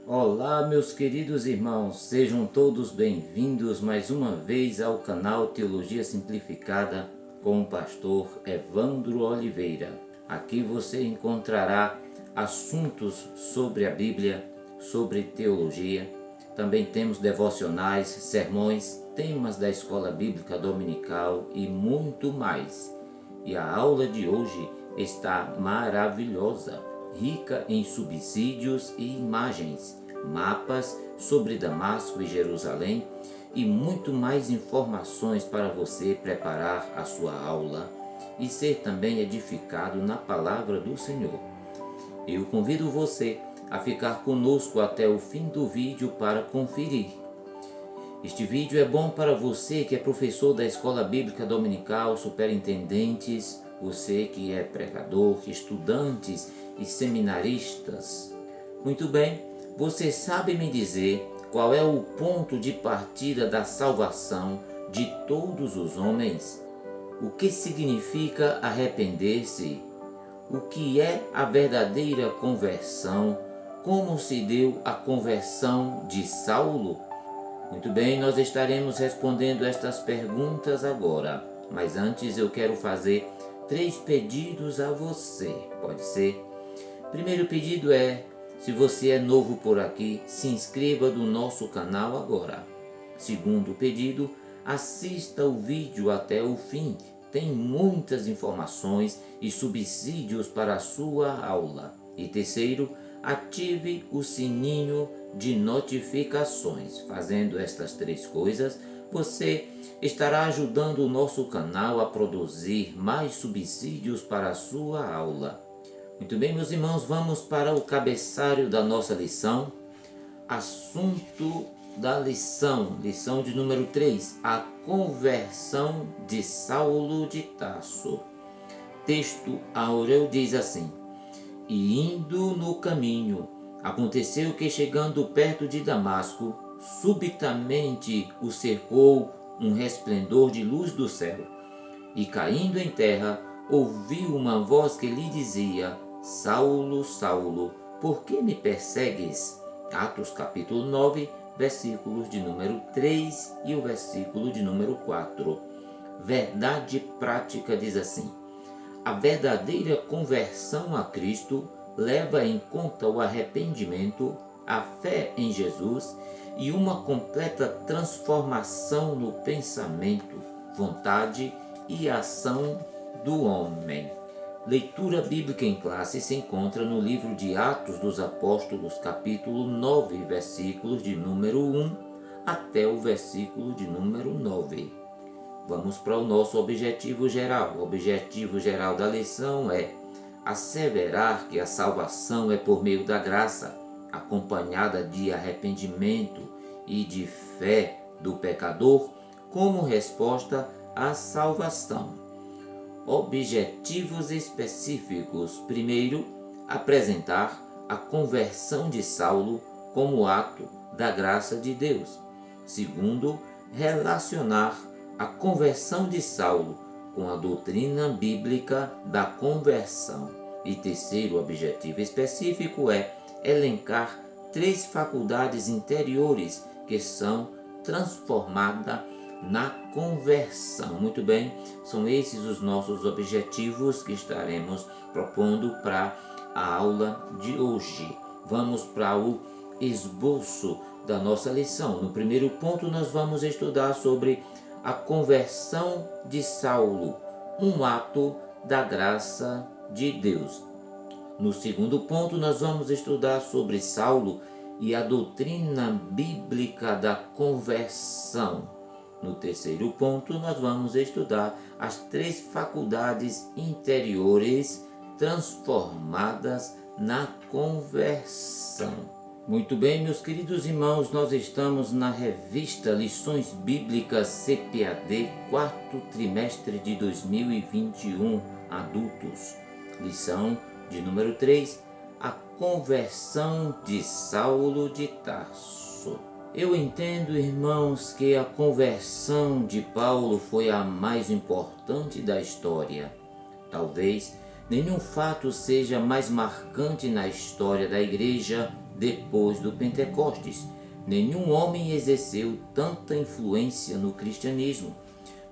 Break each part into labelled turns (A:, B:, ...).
A: Olá, meus queridos irmãos, sejam todos bem-vindos mais uma vez ao canal Teologia Simplificada com o pastor Evandro Oliveira. Aqui você encontrará assuntos sobre a Bíblia, sobre teologia. Também temos devocionais, sermões, temas da escola bíblica dominical e muito mais. E a aula de hoje está maravilhosa, rica em subsídios e imagens, mapas sobre Damasco e Jerusalém e muito mais informações para você preparar a sua aula e ser também edificado na palavra do Senhor. Eu convido você a ficar conosco até o fim do vídeo para conferir. Este vídeo é bom para você que é professor da Escola Bíblica Dominical, superintendentes, você que é pregador, estudantes e seminaristas. Muito bem, você sabe me dizer qual é o ponto de partida da salvação de todos os homens? O que significa arrepender-se? O que é a verdadeira conversão? Como se deu a conversão de Saulo? Muito bem, nós estaremos respondendo estas perguntas agora, mas antes eu quero fazer 3 pedidos a você, pode ser? Primeiro pedido é, se você é novo por aqui, se inscreva no nosso canal agora. Segundo pedido, assista o vídeo até o fim, tem muitas informações e subsídios para a sua aula. E terceiro, ative o sininho de notificações. Fazendo estas 3 coisas, você estará ajudando o nosso canal a produzir mais subsídios para a sua aula. Muito bem, meus irmãos, vamos para o cabeçalho da nossa lição. Assunto da lição de número 3, a conversão de Saulo de Tarso. Texto áureo diz assim: E indo no caminho, aconteceu que chegando perto de Damasco, subitamente o cercou um resplendor de luz do céu. E caindo em terra, ouviu uma voz que lhe dizia: Saulo, Saulo, por que me persegues? Atos capítulo 9, versículos de número 3 e o versículo de número 4. Verdade prática diz assim: a verdadeira conversão a Cristo leva em conta o arrependimento, a fé em Jesus e uma completa transformação no pensamento, vontade e ação do homem. Leitura bíblica em classe se encontra no livro de Atos dos Apóstolos, capítulo 9, versículos de número 1 até o versículo de número 9. Vamos para o nosso objetivo geral. O objetivo geral da lição é asseverar que a salvação é por meio da graça, acompanhada de arrependimento e de fé do pecador como resposta à salvação. Objetivos específicos. Primeiro, apresentar a conversão de Saulo como ato da graça de Deus. Segundo, relacionar a conversão de Saulo com a doutrina bíblica da conversão. E terceiro objetivo específico é elencar 3 faculdades interiores que são transformadas na conversão. Muito bem, são esses os nossos objetivos que estaremos propondo para a aula de hoje. Vamos para o esboço da nossa lição. No primeiro ponto, nós vamos estudar sobre a conversão de Saulo, um ato da graça de Deus. No segundo ponto, nós vamos estudar sobre Saulo e a doutrina bíblica da conversão. No terceiro ponto, nós vamos estudar as 3 faculdades interiores transformadas na conversão. Muito bem, meus queridos irmãos, nós estamos na revista Lições Bíblicas CPAD, 4º trimestre de 2021, adultos. Lição de número 3, a conversão de Saulo de Tarso. Eu entendo, irmãos, que a conversão de Paulo foi a mais importante da história. Talvez nenhum fato seja mais marcante na história da igreja depois do Pentecostes. Nenhum homem exerceu tanta influência no cristianismo.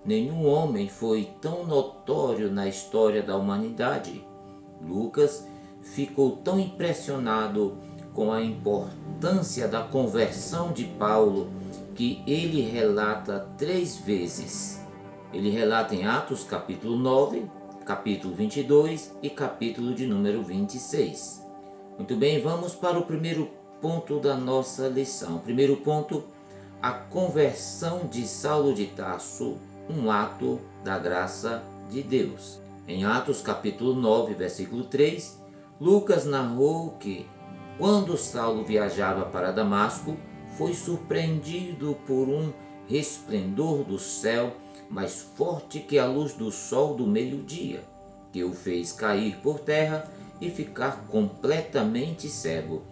A: Nenhum homem foi tão notório na história da humanidade. Lucas ficou tão impressionado com a importância da conversão de Paulo que ele relata 3 vezes. Ele relata em Atos capítulo 9, capítulo 22 e capítulo de número 26. Muito bem, vamos para o primeiro ponto da nossa lição. Primeiro ponto, a conversão de Saulo de Tarso, um ato da graça de Deus. Em Atos capítulo 9, versículo 3, Lucas narrou que, quando Saulo viajava para Damasco, foi surpreendido por um resplendor do céu mais forte que a luz do sol do meio-dia, que o fez cair por terra e ficar completamente cego.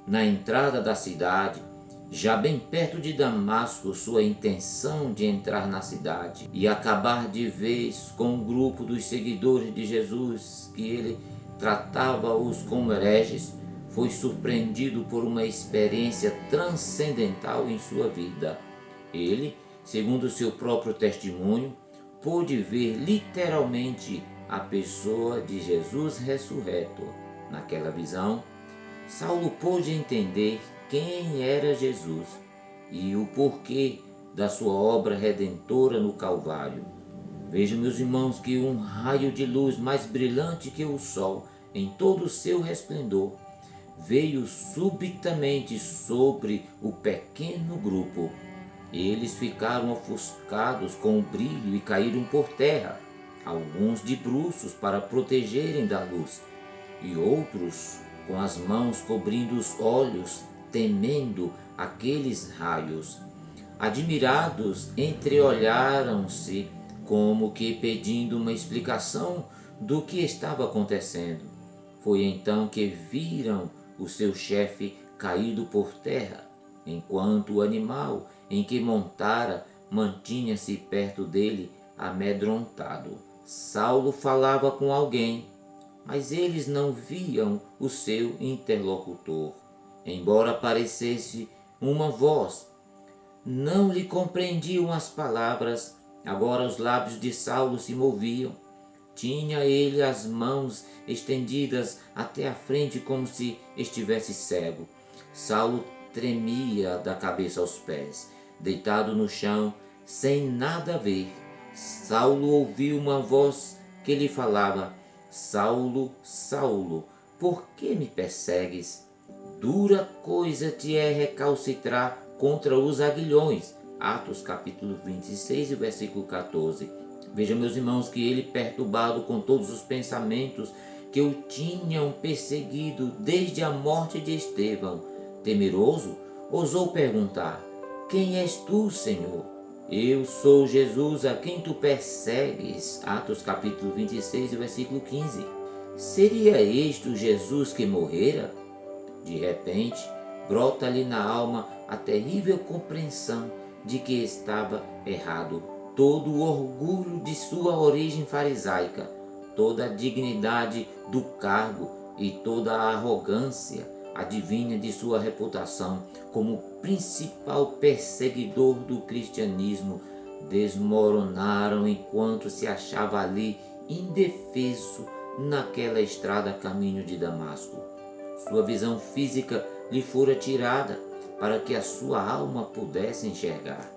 A: Na entrada da cidade, já bem perto de Damasco, sua intenção de entrar na cidade e acabar de vez com o grupo dos seguidores de Jesus, que ele tratava-os como hereges, foi surpreendido por uma experiência transcendental em sua vida. Ele, segundo seu próprio testemunho, pôde ver literalmente a pessoa de Jesus ressurreto. Naquela visão, Saulo pôde entender quem era Jesus e o porquê da sua obra redentora no Calvário. Vejam, meus irmãos, que um raio de luz mais brilhante que o sol, em todo o seu resplendor, veio subitamente sobre o pequeno grupo. Eles ficaram ofuscados com o brilho e caíram por terra, alguns de bruços para protegerem da luz, e outros com as mãos cobrindo os olhos, temendo aqueles raios. Admirados, entreolharam-se, como que pedindo uma explicação do que estava acontecendo. Foi então que viram o seu chefe caído por terra, enquanto o animal em que montara mantinha-se perto dele, amedrontado. Saulo falava com alguém, mas eles não viam o seu interlocutor. Embora parecesse uma voz, não lhe compreendiam as palavras. Agora os lábios de Saulo se moviam. Tinha ele as mãos estendidas até a frente como se estivesse cego. Saulo tremia da cabeça aos pés, deitado no chão, sem nada ver. Saulo ouviu uma voz que lhe falava: Saulo, Saulo, por que me persegues? Dura coisa te é recalcitrar contra os aguilhões. Atos capítulo 26 e versículo 14. Veja, meus irmãos, que ele, perturbado com todos os pensamentos que o tinham perseguido desde a morte de Estevão, temeroso, ousou perguntar: Quem és tu, Senhor? Eu sou Jesus a quem tu persegues. Atos capítulo 26 e versículo 15. Seria este o Jesus que morrera? De repente, brota-lhe na alma a terrível compreensão de que estava errado. Todo o orgulho de sua origem farisaica, toda a dignidade do cargo e toda a arrogância adivinha de sua reputação como principal perseguidor do cristianismo desmoronaram enquanto se achava ali indefeso naquela estrada a caminho de Damasco. Sua visão física lhe fora tirada para que a sua alma pudesse enxergar.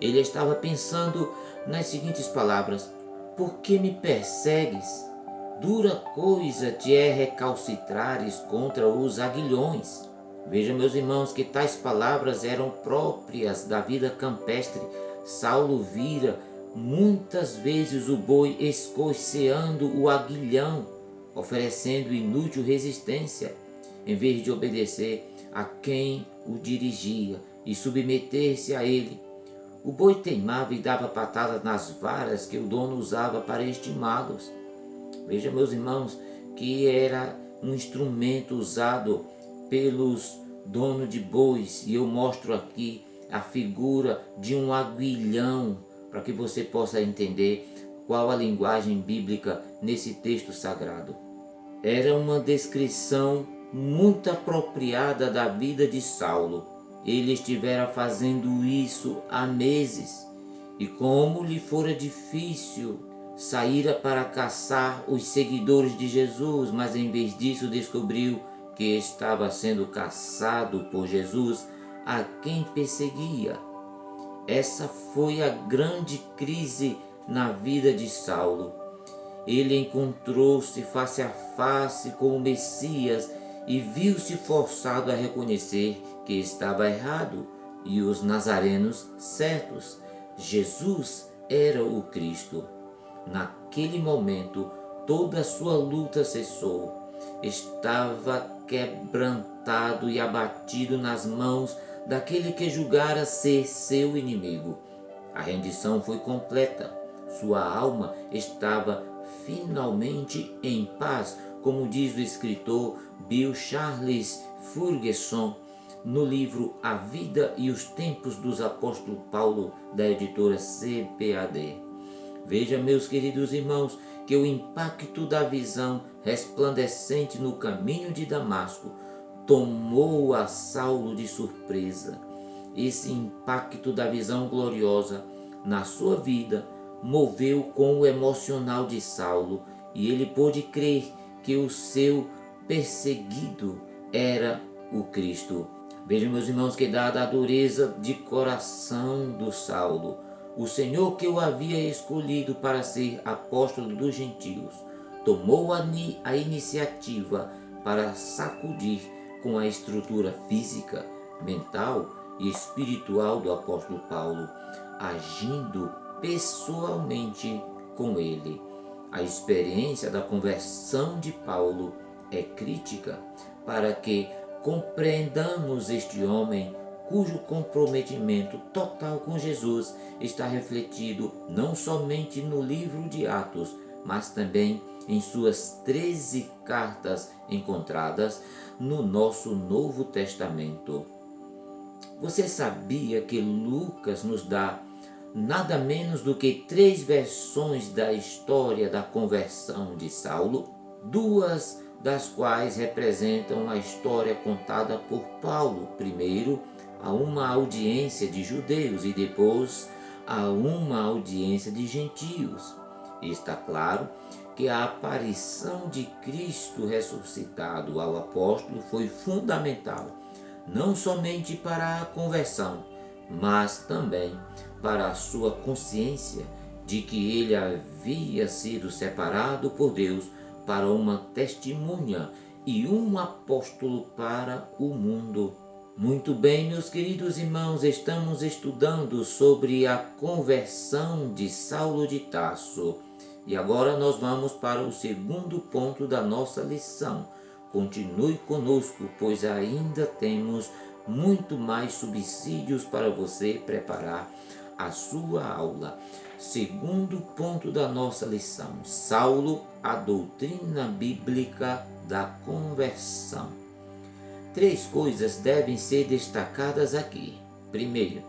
A: Ele estava pensando nas seguintes palavras: Por que me persegues? Dura coisa te é recalcitrares contra os aguilhões. Veja, meus irmãos, que tais palavras eram próprias da vida campestre. Saulo vira muitas vezes o boi escoceando o aguilhão, oferecendo inútil resistência, em vez de obedecer a quem o dirigia e submeter-se a ele. O boi teimava e dava patadas nas varas que o dono usava para estimá-los. Veja, meus irmãos, que era um instrumento usado pelos donos de bois, e eu mostro aqui a figura de um aguilhão para que você possa entender qual a linguagem bíblica nesse texto sagrado. Era uma descrição muito apropriada da vida de Saulo. Ele estivera fazendo isso há meses, e como lhe fora difícil, saíra para caçar os seguidores de Jesus, mas em vez disso descobriu que estava sendo caçado por Jesus, a quem perseguia. Essa foi a grande crise na vida de Saulo. Ele encontrou-se face a face com o Messias e viu-se forçado a reconhecer que estava errado e os nazarenos certos. Jesus era o Cristo. Naquele momento, toda a sua luta cessou. Estava quebrantado e abatido nas mãos daquele que julgara ser seu inimigo. A rendição foi completa. Sua alma estava finalmente em paz, como diz o escritor Bill Charles Ferguson no livro A Vida e os Tempos dos Apóstolos Paulo, da editora CPAD. Veja, meus queridos irmãos, que o impacto da visão resplandecente no caminho de Damasco tomou a Saulo de surpresa. Esse impacto da visão gloriosa na sua vida moveu com o emocional de Saulo, e ele pôde crer que o seu perseguido era o Cristo. Vejam, meus irmãos, que dada a dureza de coração do Saulo, o Senhor, que o havia escolhido para ser apóstolo dos gentios, tomou a iniciativa para sacudir com a estrutura física, mental e espiritual do apóstolo Paulo, agindo pessoalmente com ele. A experiência da conversão de Paulo é crítica para que compreendamos este homem cujo comprometimento total com Jesus está refletido não somente no livro de Atos, mas também em suas 13 cartas encontradas no nosso Novo Testamento. Você sabia que Lucas nos dá nada menos do que 3 versões da história da conversão de Saulo, 2 das quais representam a história contada por Paulo, primeiro a uma audiência de judeus e depois a uma audiência de gentios. Está claro que a aparição de Cristo ressuscitado ao apóstolo foi fundamental, não somente para a conversão, mas também para a sua consciência de que ele havia sido separado por Deus para uma testemunha e um apóstolo para o mundo. Muito bem, meus queridos irmãos, estamos estudando sobre a conversão de Saulo de Tarso. E agora nós vamos para o segundo ponto da nossa lição. Continue conosco, pois ainda temos muito mais subsídios para você preparar a sua aula. Segundo ponto da nossa lição: Saulo, a doutrina bíblica da conversão. 3 coisas devem ser destacadas aqui. Primeiro,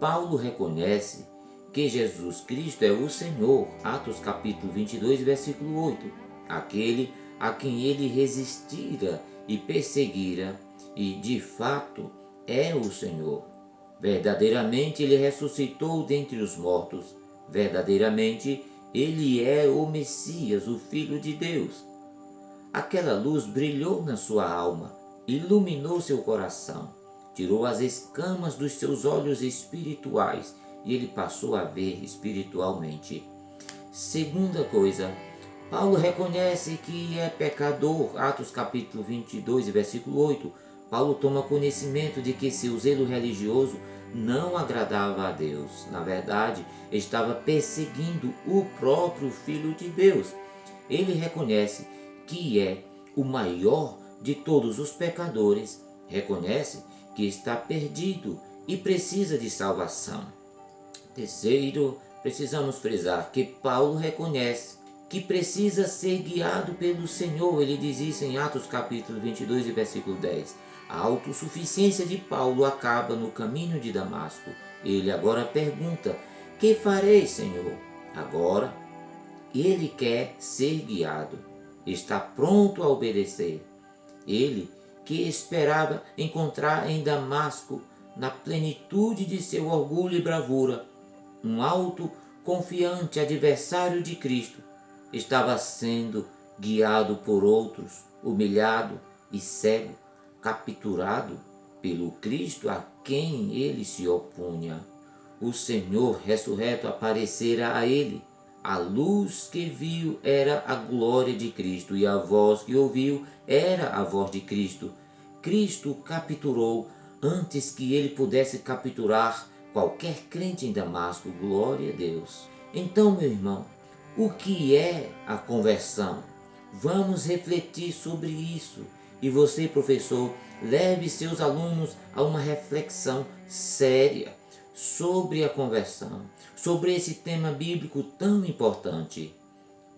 A: Paulo reconhece que Jesus Cristo é o Senhor, Atos capítulo 22, versículo 8, aquele a quem ele resistira e perseguira, e de fato é o Senhor. Verdadeiramente ele ressuscitou dentre os mortos, verdadeiramente ele é o Messias, o Filho de Deus. Aquela luz brilhou na sua alma, iluminou seu coração, tirou as escamas dos seus olhos espirituais e ele passou a ver espiritualmente. Segunda coisa, Paulo reconhece que é pecador. Atos capítulo 22, versículo 8. Paulo toma conhecimento de que seu zelo religioso não agradava a Deus. Na verdade, estava perseguindo o próprio Filho de Deus. Ele reconhece que é o maior de todos os pecadores, reconhece que está perdido e precisa de salvação. Terceiro, precisamos frisar que Paulo reconhece que precisa ser guiado pelo Senhor. Ele diz isso em Atos capítulo 22 e versículo 10. A autossuficiência de Paulo acaba no caminho de Damasco. Ele agora pergunta: que farei, Senhor? Agora ele quer ser guiado, está pronto a obedecer. Ele que esperava encontrar em Damasco, na plenitude de seu orgulho e bravura, um alto, confiante adversário de Cristo, estava sendo guiado por outros, humilhado e cego, capturado pelo Cristo a quem ele se opunha. O Senhor ressurreto aparecera a ele. A luz que viu era a glória de Cristo, e a voz que ouviu era a voz de Cristo. Cristo capturou antes que ele pudesse capturar qualquer crente em Damasco. Glória a Deus. Então, meu irmão, o que é a conversão? Vamos refletir sobre isso. E você, professor, leve seus alunos a uma reflexão séria sobre a conversão, sobre esse tema bíblico tão importante.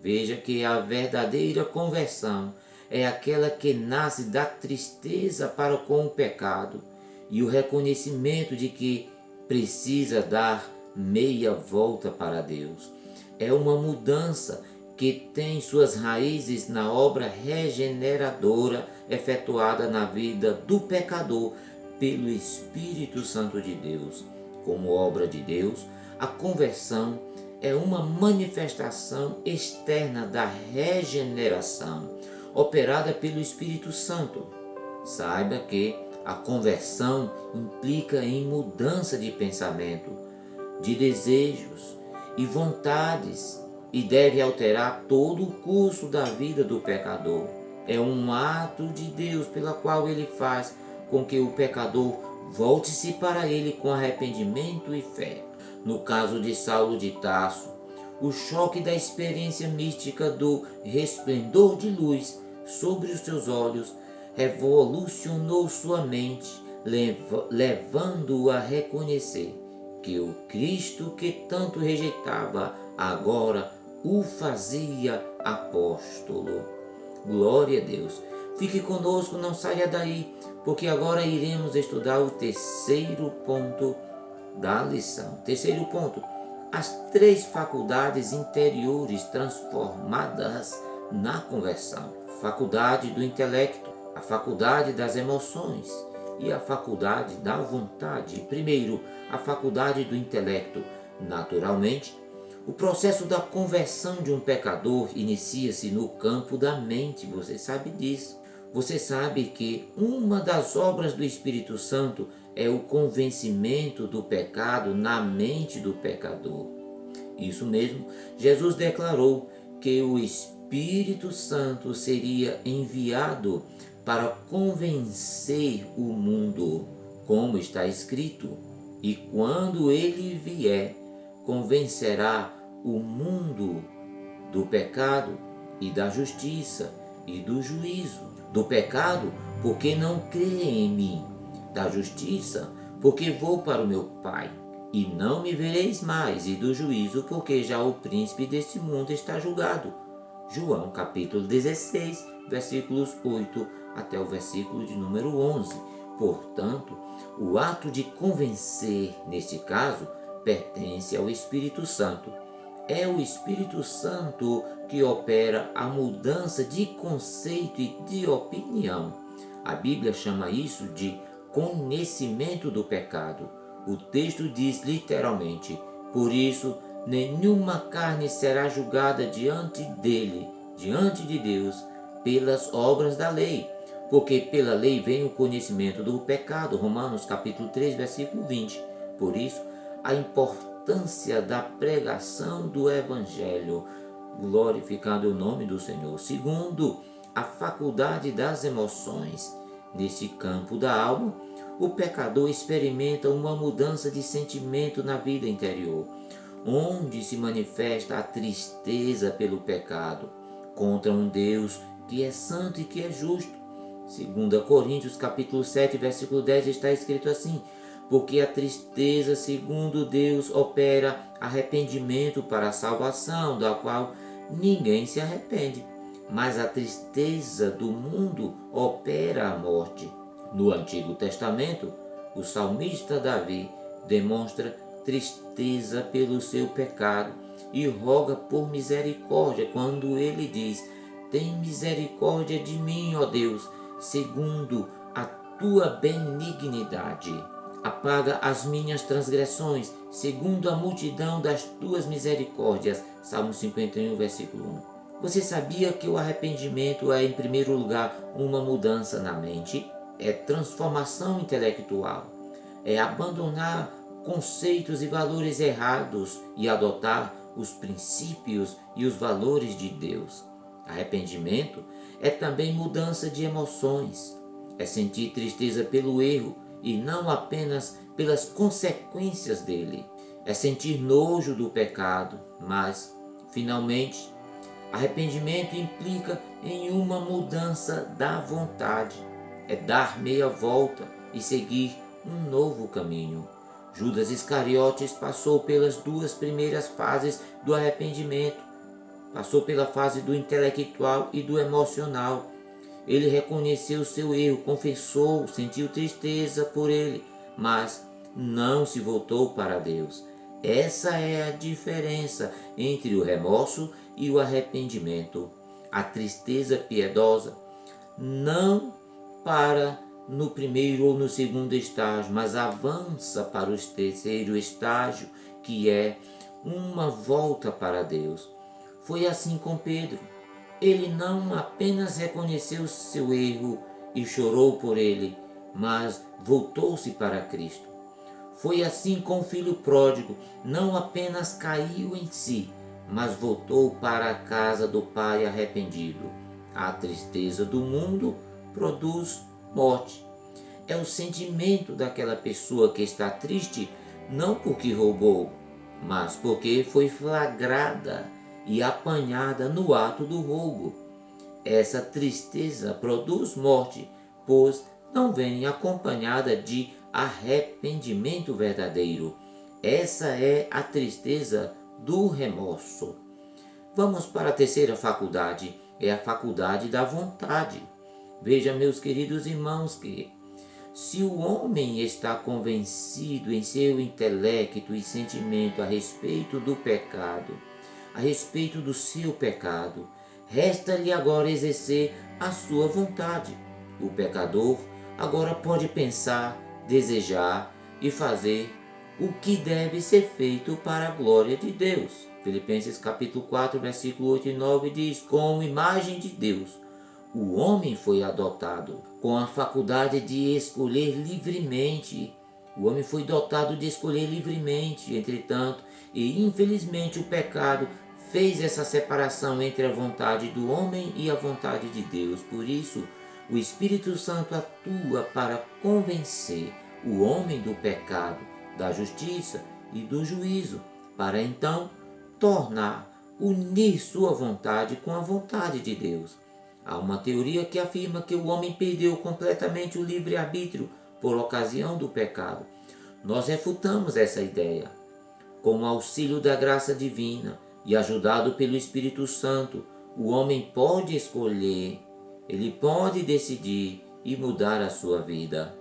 A: Veja que a verdadeira conversão é aquela que nasce da tristeza para com o pecado e o reconhecimento de que precisa dar meia volta para Deus. É uma mudança que tem suas raízes na obra regeneradora efetuada na vida do pecador pelo Espírito Santo de Deus. Como obra de Deus, a conversão é uma manifestação externa da regeneração, operada pelo Espírito Santo. Saiba que a conversão implica em mudança de pensamento, de desejos e vontades, e deve alterar todo o curso da vida do pecador. É um ato de Deus pela qual ele faz com que o pecador volte-se para ele com arrependimento e fé. No caso de Saulo de Tarso, o choque da experiência mística do resplendor de luz sobre os seus olhos revolucionou sua mente, levando-o a reconhecer que o Cristo que tanto rejeitava agora o fazia apóstolo. Glória a Deus. Fique conosco, não saia daí, porque agora iremos estudar o terceiro ponto da lição. Terceiro ponto: as 3 faculdades interiores transformadas na conversão. Faculdade do intelecto, a faculdade das emoções e a faculdade da vontade. Primeiro, a faculdade do intelecto. Naturalmente, o processo da conversão de um pecador inicia-se no campo da mente, você sabe disso. Você sabe que uma das obras do Espírito Santo é o convencimento do pecado na mente do pecador. Isso mesmo, Jesus declarou que o Espírito Santo seria enviado para convencer o mundo, como está escrito. E quando ele vier, convencerá o mundo do pecado e da justiça e do juízo. Do pecado, porque não crê em mim. Da justiça, porque vou para o meu Pai, e não me vereis mais. E do juízo, porque já o príncipe deste mundo está julgado. João capítulo 16, versículos 8 até o versículo de número 11. Portanto, o ato de convencer, neste caso, pertence ao Espírito Santo. É o Espírito Santo que opera a mudança de conceito e de opinião. A Bíblia chama isso de conhecimento do pecado. O texto diz literalmente: por isso, nenhuma carne será julgada diante dele, diante de Deus, pelas obras da lei, porque pela lei vem o conhecimento do pecado. Romanos capítulo 3, versículo 20. Por isso, a importância da pregação do Evangelho, glorificado o nome do Senhor. Segundo, a faculdade das emoções. Neste campo da alma, o pecador experimenta uma mudança de sentimento na vida interior, onde se manifesta a tristeza pelo pecado contra um Deus que é santo e que é justo. 2 Coríntios capítulo 7, versículo 10 está escrito assim: porque a tristeza, segundo Deus, opera arrependimento para a salvação, da qual ninguém se arrepende. Mas a tristeza do mundo opera a morte. No Antigo Testamento, o salmista Davi demonstra tristeza pelo seu pecado e roga por misericórdia quando ele diz: tem misericórdia de mim, ó Deus, segundo a tua benignidade. Apaga as minhas transgressões, segundo a multidão das tuas misericórdias. Salmo 51, versículo 1. Você sabia que o arrependimento é, em primeiro lugar, uma mudança na mente? É transformação intelectual. É abandonar conceitos e valores errados e adotar os princípios e os valores de Deus. Arrependimento é também mudança de emoções. É sentir tristeza pelo erro e não apenas pelas consequências dele. É sentir nojo do pecado, mas, finalmente, arrependimento implica em uma mudança da vontade. É dar meia volta e seguir um novo caminho. Judas Iscariotes passou pelas duas primeiras fases do arrependimento. Passou pela fase do intelectual e do emocional. Ele reconheceu seu erro, confessou, sentiu tristeza por ele, mas não se voltou para Deus. Essa é a diferença entre o remorso e o arrependimento. A tristeza piedosa não para no primeiro ou no segundo estágio, mas avança para o terceiro estágio, que é uma volta para Deus. Foi assim com Pedro. Ele não apenas reconheceu seu erro e chorou por ele, mas voltou-se para Cristo. Foi assim com o filho pródigo, não apenas caiu em si, mas voltou para a casa do Pai arrependido. A tristeza do mundo produz morte. É o sentimento daquela pessoa que está triste, não porque roubou, mas porque foi flagrada e apanhada no ato do roubo. Essa tristeza produz morte, pois não vem acompanhada de arrependimento verdadeiro. Essa é a tristeza do remorso. Vamos para a terceira faculdade, é a faculdade da vontade. Veja, meus queridos irmãos, que se o homem está convencido em seu intelecto e sentimento a respeito do pecado, a respeito do seu pecado, resta-lhe agora exercer a sua vontade. O pecador agora pode pensar, desejar e fazer o que deve ser feito para a glória de Deus. Filipenses capítulo 4, versículo 8 e 9 diz: como imagem de Deus, o homem foi adotado com a faculdade de escolher livremente. O homem foi dotado de escolher livremente, entretanto, e infelizmente o pecado fez essa separação entre a vontade do homem e a vontade de Deus. Por isso, o Espírito Santo atua para convencer o homem do pecado, da justiça e do juízo, para então unir sua vontade com a vontade de Deus. Há uma teoria que afirma que o homem perdeu completamente o livre-arbítrio por ocasião do pecado. Nós refutamos essa ideia. Com o auxílio da graça divina e ajudado pelo Espírito Santo, o homem pode escolher, ele pode decidir e mudar a sua vida.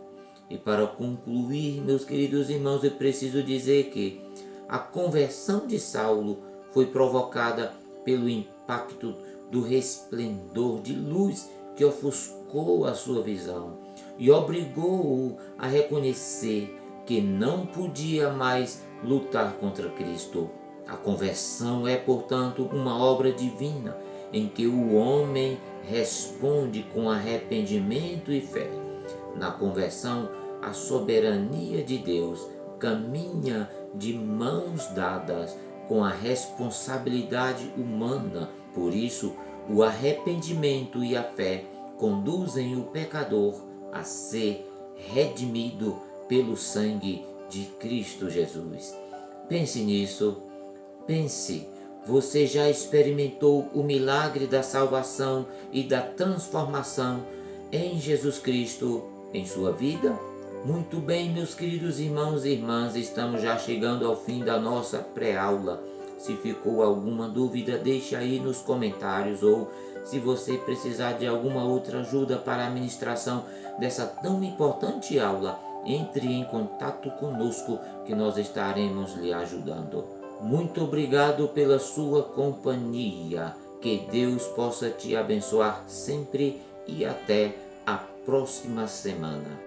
A: E para concluir, meus queridos irmãos, eu preciso dizer que a conversão de Saulo foi provocada pelo impacto do resplendor de luz que ofuscou a sua visão e obrigou-o a reconhecer que não podia mais lutar contra Cristo. A conversão é, portanto, uma obra divina em que o homem responde com arrependimento e fé. Na conversão, a soberania de Deus caminha de mãos dadas com a responsabilidade humana. Por isso, o arrependimento e a fé conduzem o pecador a ser redimido pelo sangue de Cristo Jesus. Pense nisso, pense. Você já experimentou o milagre da salvação e da transformação em Jesus Cristo em sua vida? Muito bem, meus queridos irmãos e irmãs, estamos já chegando ao fim da nossa pré-aula. Se ficou alguma dúvida, deixe aí nos comentários, ou se você precisar de alguma outra ajuda para a ministração dessa tão importante aula, entre em contato conosco que nós estaremos lhe ajudando. Muito obrigado pela sua companhia. Que Deus possa te abençoar sempre e até a próxima. próxima semana.